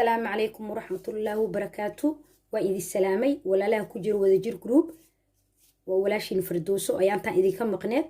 السلام عليكم ورحمة الله وبركاته. وإذا السلامي ولا لا كجر وذا جر جروب ولا شيء نفردوسو أيام تان إذا كم قنات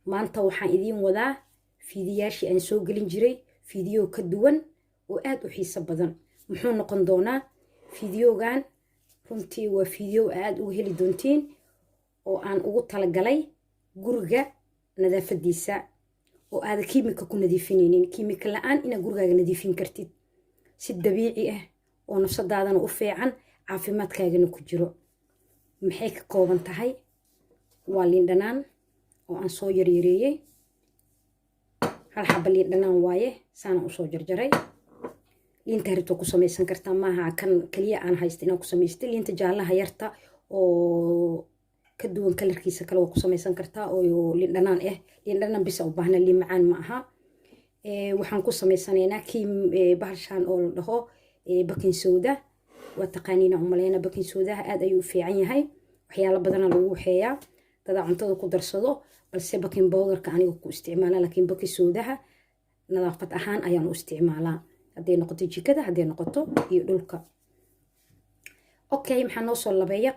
ما أنت وحان إذين وذا فيدياشي أن سوق لنجري فيديو كدوان وآد وحيس بدن محون نقندونا فيديو كان runtii waa video aad ugu heli doontiin oo aan ugu talagalay guriga nadaafadiisa oo aad kiimika ku nadiifinaynin kiimika la'aan ina gurigaaga nadiifin kartid si dabiici ah oo nafsadaadana u fiican caafimaadkaagana ku jiro maxay ka kooban tahay waa liin dhanaan oo aan soo yaryareeyay hal xabba liin dhanaan waaye saana u soo jarjaray liinta harito ku samaysan kartaa maaha kan kaliya aan haysto inaan ku samaysto liinta jaalaha yarta oo ka duwan kalarkiisa kale oo ku samaysan kartaa oo liin dhanaan liin dhanaan bisa u baahna liin macaan ma aha waxaan ku samaysanaynaa kiim bahashan oo la dhaho baking soda waa taqaaniina u maleena baking soda aad ayuu fiican yahay waxyaalo badan lagu waxeeyaa dad cuntada ku darsado balse baking powderka aniga ku isticmaalaa laakiin baking sodaha nadaafad ahaan ayaan u isticmaalaa haddii noqoto jikada haddii noqoto iyo dhulka okay maxaa noo soo labeeya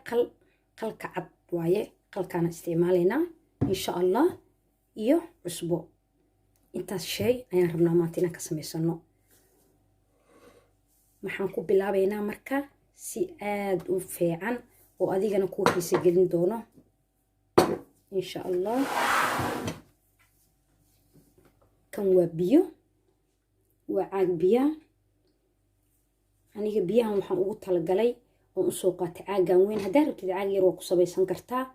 qalka cad waaye qalkaana isticmaalaynaa insha allah iyo cusbo intaas shay ayaan rabnaa maanta inaan ka samaysano maxaan ku bilaabaynaa marka si aad u fiican oo adigana ku xiisa gelin doono insha allah kan waa biyo وعاق بيا أنا بيها وحن أقول تلقلي وأسوقات عاقا وين هدار بتد عاق يروق صبي سنكرتا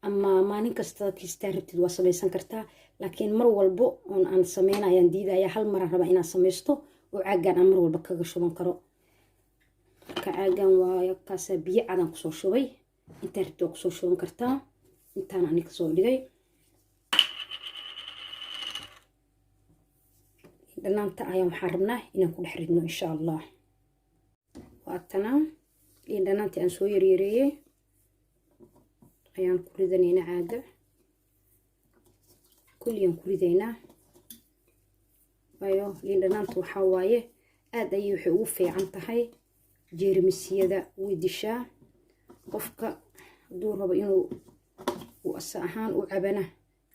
أما ما نكستر كيستر بتد وصبي سنكرتا لكن مر والبو أن سمينا ينديدا يا هل مرة ربعنا سميستو وعاقا أمر والبكا شو بنكرو كعاقا ويقاس بيا عدم قصور شوي أنت رتو قصور شو بنكرتا أنت أنا نكسور لي dhanaanta ayaan waxaan rabnaa inaan ku dhex ridno insha allah waatana in dhanaantii aan soo yaryareeyay ayaan ku ridanaynaa caaga kulliyaan ku ridaynaa waayo liin dhanaanta waxaa waaye aad ayay waxay ugu fiican tahay jeermisiyada way dishaa qofka hadduu rabo inuu asa ahaan u cabana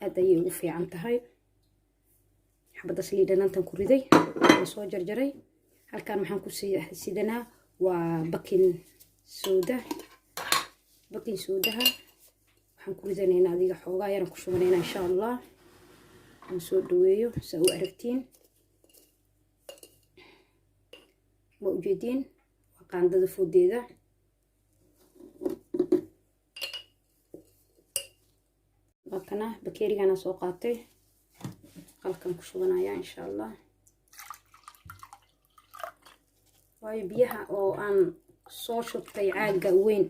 aad ayay ugu fiican tahay حبة سليد أنا أنت كوريدي نسوي جرجري هل كان محن كوسي سيدنا وبكين سودا بكين سودها محن كوريدي هنا هذه حوجا يا ركشوا هنا إن شاء الله نسوي دويو سووا عرفتين موجودين وكان ضد فودي ذا وكنا بكيري أنا سوقاتي halkan ku shubanayaa insha allah way biyaha oo aan soo shubtay caaga weyn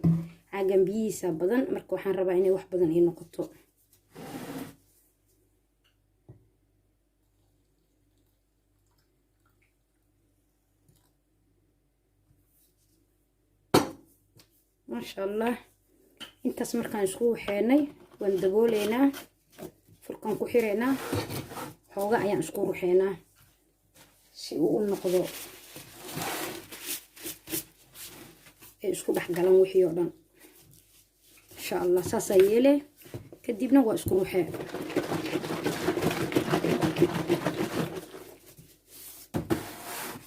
caagan biyihiisa badan marka waxaan rabaa inay wax badan ay noqoto ma sha allah intaas markaan isku waxeenay waan dabooleynaa furkan ku xireynaa حوجا أيام أشكره حنا سيقول نقضاء أشكر حق لهم وحيودا إن شاء الله ساسيله كديبنا وأشكره حنا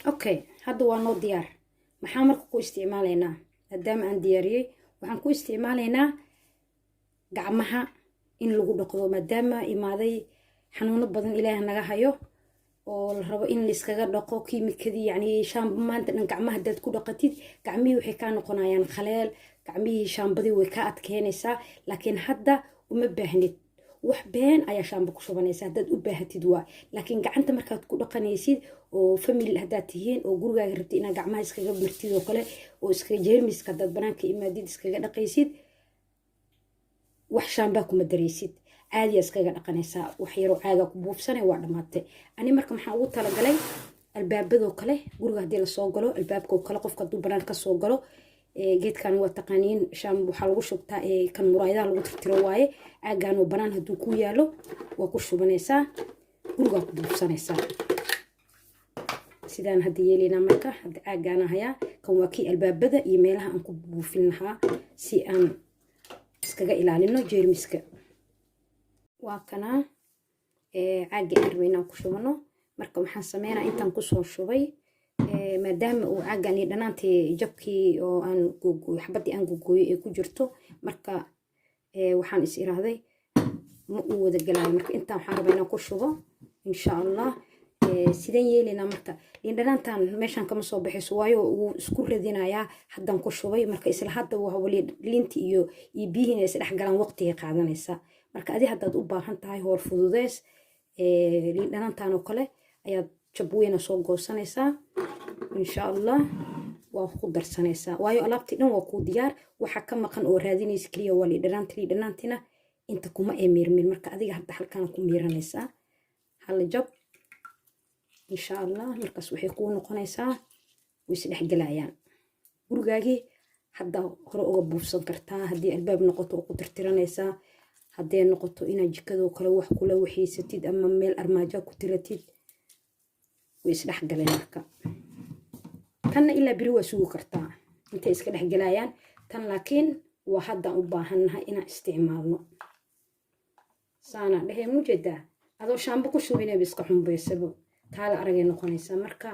أوكي هذا هو نوع ديار محامر كو استعمالنا قدام عن دياري وحنكو استعمالنا قعمها إن لو نقضاء مدام إمادي xanuuno badan ilaahay naga hayo oo la rabo in la iskaga dhaqo kiimikadii yani shaambo maanta dhan gacmaha dad ku dhaqatid gacmihii waxay ka noqonayaan khaleel gacmihii shaambadii way ka adkeynaysaa laakiin hadda uma baahnid wax been ayaa shaambo ku shubanaysaa dad u baahatid waa laakiin gacanta markaad ku dhaqanaysid oo family haddaad tihiin oo gurigaaga rabtid inaad gacmaha iskaga martid oo kale oo iskaga jeermiska dad banaanka imaadid iskaga dhaqaysid wax shaambaa kuma daraysid عادي اسكاga dhaqanaysa wax yar oo caaga ku buufsanay waa dhamaatay ani marka maxaan ugu tala galay albaabado kale guriga hadii la soo galo albaabka kale qofka duu banaan ka soo galo geedkan waa taqaaniin shaam waxa lagu shubtaa kan muraayadaha lagu tirtiro waaye caagan oo banaan haduu ku yaalo waa ku shubanaysa guriga ku buufsanaysa sidaan hadda yeelaynaa marka. hadda caagaana hayaa kan waa kii albaabada iyo meelaha aan ku buufin lahaa si aan iskaga ilaalino jeermiska. waa kana caagi aan rabay inaan ku shubano. marka waxaan sameynaa intaan kusoo shubay maadaama uu caagan iyo dhanaantii jabkii oo aan googooyo xabadii aan googooyo ee ku jirto, marka waxaan is iraahday ma uu wada galaayo. marka intaan waxaan rabaa inaan ku shubo insha allah. sideen yeelaynaa marka dhanaantan meeshaan kama soo baxayso waayo uu isku radinayaa haddaan ku shubay. marka isla hadda waa wali liinti iyo biyihiina is dhex galaan waqtiga qaadanaysa. marka adi haddaad u baahan tahay hoor fududeys liin dhanaantan oo kale ayaad jab weyna soo goosanaysaa insha allah. waa ku darsanaysaa waayo alaabtii dhan waa kuu diyaar. waxa ka maqan oo raadinaysa kaliya waa liin dhanaantina inta kuma emirmin. marka adiga hadda halkaan ku miiranaysaa hal jab insha allah. markaas waxay kuu noqonaysaa way is dhex galayaan. gurigaagii hadda hore uga buufsan kartaa. haddii albaab noqoto oo ku tirtiranaysaa, haddee noqoto inaad jikadoo kale wax kula waxiisatid ama meel armaajo ku tiratid way is dhex galeen. marka tanna ilaa biri waa sugi kartaa intay iska dhex galayaan. tan laakiin waa haddaan u baahannahay inaan isticmaalno. saana dhehee mujeedaa adoo shaambo ku shubinayba iska xumbaysabo taala aragay noqonaysaa. marka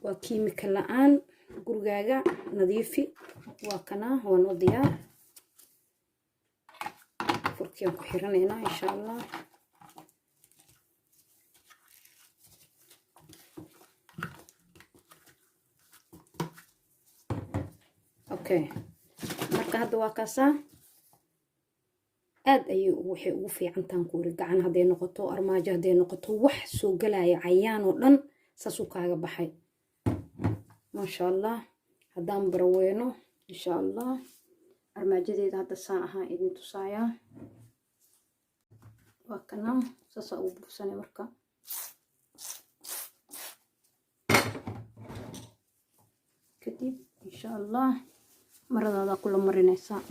waa kiimika la-aan. gurigaaga nadiifi. waa kana waa noo diyaar. furkiyaan ku xiranaynaa insha allah. okay marka hadda waa kaasaa. aad ayay waxay ugu fiicantaan kuuri gacan hadday noqoto, armaajo hadday noqoto, wax soo galaya cayaan oo dhan saasuu kaaga baxay maasha allah. haddaan baraweyno insha allah. armaajadeeda hadda saan ahaan idin tusaayaa. waa kana saasaa ugu buufsanay marka. kadib insha allah maradaada kula marinaysaa.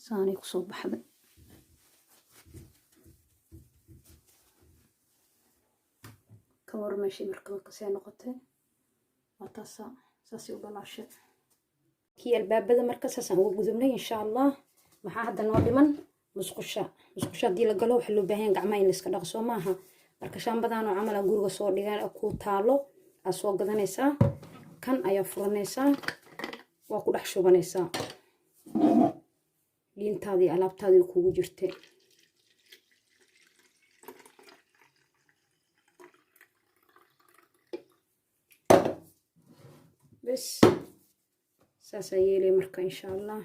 saanay kusoo baxday. ka war meeshii marka see noqotay. waa taasa saasay u dhalaashay. kii albaabada marka saasaan uga gudubnay insha allah. maxaa hadda noo dhiman musqusha. musqusha haddii la galo waxaa loo baahan yahay gacmaha in la iska dhaqo soo maaha. marka shaambadan oo camal guriga soo dhigan ku taalo aad soo gadanaysaa. kan ayaa furanaysaa waa ku dhex shubanaysaa liintaadii alaabtaadii kugu jirtay. bes saasaa yeelay marka insha allah.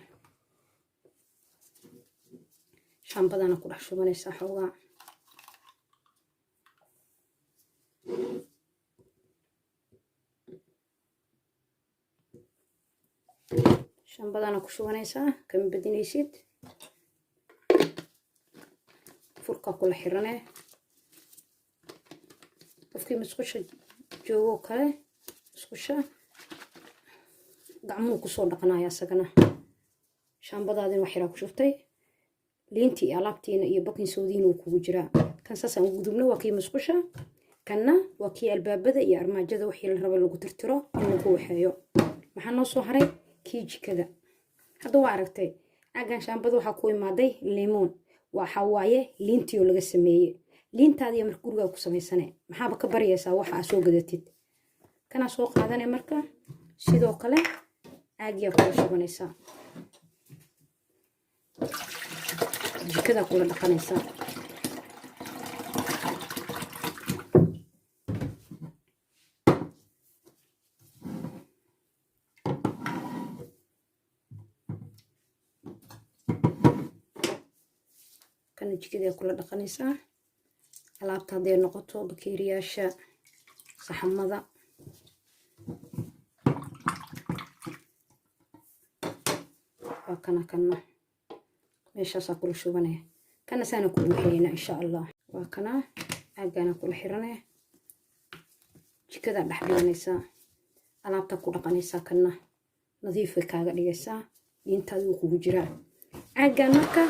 shaambadana ku dhex shubanaysaa xoogaa. shaambadana ku shubanaysaa kama badinaysid. furkaa kula xiranee. qofkii musqusha joogoo kale musqusha gacmuhu kusoo dhaqanaya isagana. shaambadaadin wax yaraa ku shubtay. liintii iyo alaabtiina iyo bakin soodiina uu kugu jiraa. kan saasaan ugu gudubno waa kii musqusha. kanna waa kii albaabada iyo armaajada wixii la raba lagu tirtiro in lagu waxeeyo. maxaa noo soo haray kii jikada. hadda waa aragtay caagan shaambada waxaa ku imaaday limon. waxa waaye liintii oo laga sameeyey. liintaadii marka gurigaa ku samaysane maxaaba ka baryaysaa waxa aad soo gadatid. kana soo qaadanay marka sidoo kale caagiyaa kula shubanaysaa. jikada kula dhaqanaysaa. kana jikada kula dhaqanaysaa. alaabta hadday noqoto bakeeriyaasha, saxamada, waa kana meeshaasaa kula shubanaya. kana saana ku buuxinayna insha allah. waa kana caagaana kula xiranaya. jikada dhex dhiganaysaa. alaabta ku dhaqanaysaa. kana nadiifay kaaga dhigaysaa. liintaada wuu kugu jiraa. caagaan marka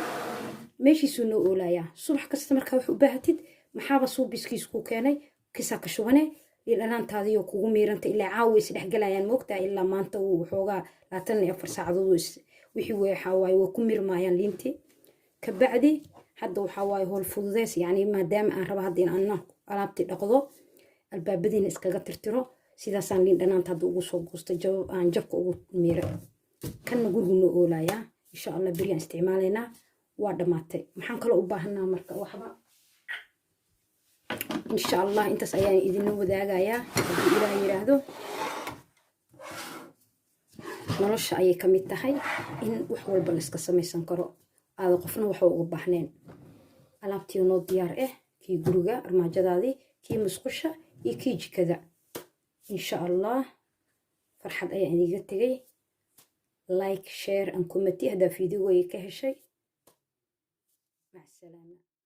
meeshiisuu noo oolayaa. subax kasta markaa wax u baahatid maxaaba suubiskiis ku keenay kisaa ka shubane liin dhanaantaadiyo kugu miiranta ilaa caawa is dhexgalayaan moogtaa ilaa maanta uu waxoogaa 24 saacadood wixii waxaa waaye waa ku mirmaayaan liintii kabacdi hadda waxaa waaye howl fududeys yani maadaama aan raba hadda in aan alaabtii dhaqdo albaabadiina iskaga tirtiro sidaasaan liin dhanaanta hadda ugu soo goosto aan jabka ugu miira kanna guriguna oolayaa insha allah beriyaan isticmaalaynaa waa dhamaatay maxaan kaloo u baahanaa marka waxba insha allah intaas ayaan idin wadaagayaa haddii ilaah yiraahdo nolosha ayay ka mid tahay in wax walba la iska samaysan karo aada qofna waxa uga baahneen alaabtii noo diyaar ah kii guriga armaajadaadii kii musqusha iyo kii jikada insha allah farxad ayaan idiga tegay like share and comment haddaa fiidiyowga ka heshay mac salaama